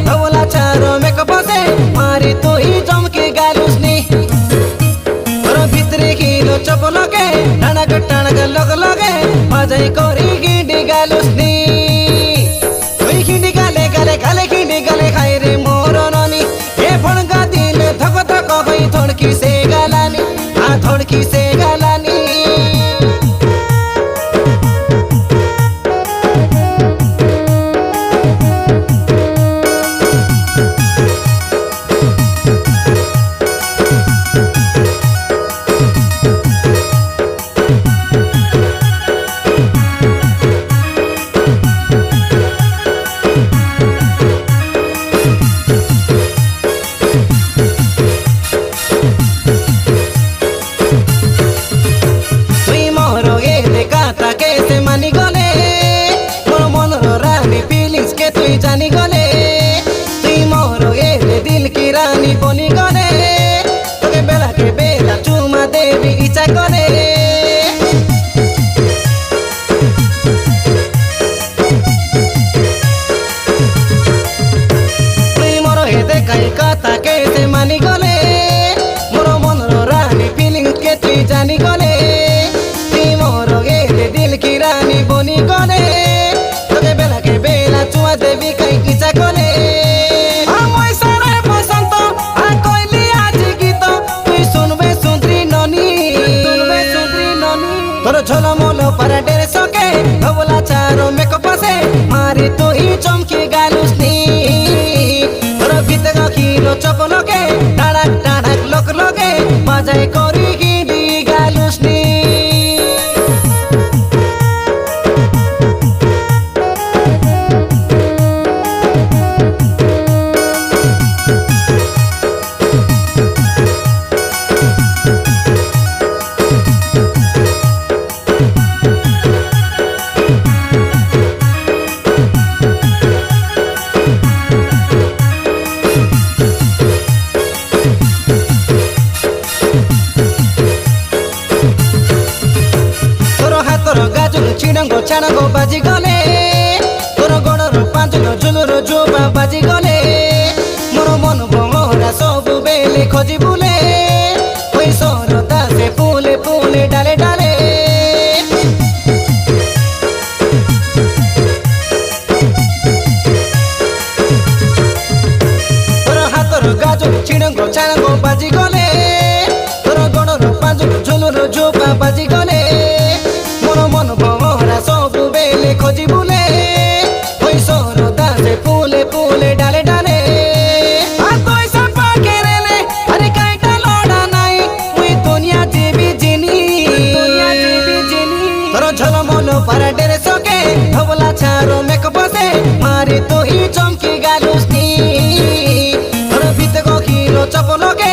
धवला चारो मेकअप से मारी तो ही चमके गालुसनी और भितरे किलो चपल के टाणक टाणक लग लगे मजाई करी गिंडी गालुसनी ओई गिंडी गाले गाले गाले गिंडी गाले खाई रे मोर ननी ए फणगा दिल थक थक होई थोड़की से गालानी आ थोड़की से गालानी तुई जानी गले तुई मोर ए दिल की रानी बनी गले तोके बेला के बेला चुमा देवी इच्छा करे तुई मोर हे देखाई कथा कैसे मानी गले मोर मन रानी फीलिंग के तुई जानी गले तुई मोर ए दिल की रानी बनी गले तोके बेला के बेला चुमा देवी कई इच्छा करे हमय सारे बसंत आ कोइली आज गीत तुई सुनबे सुंदरी ननी तोर झोलो मोलो पर डेरे सके धवला चारो मेकअप से मारी तो ही चमकी गालुसनी तोर भीतर किलो चपल के टाणक टाणक लोक लगे मजाई करी गिंडी गालुसनी चिड़ंगो चाणगो बाजी गले तोर गड़र पांचगो झुलुर जोबा बाजी गले मोर मन भंगरा सब बेले खोजी बुले ओई सरदा से फूले फूले डाले डाले तोर हाथर गाजर चिड़ंगो चाणगो बाजी गले तोर गड़र पांचगो झुलुर जोबा बाजी गले मोर मन भंगरा सब बेले खोजी बुले ओई सरदा से फूले फूले डाले डाले आ तोई सपा केरेले अरे काईटा लोड़ा नाई मुई दुनिया जीवी जिनी तोर झलमलो पर डेरे सके धवला चारो मेकअप से मारी तो ही चमकी गालुसनी तोर भीतर किलो चपल के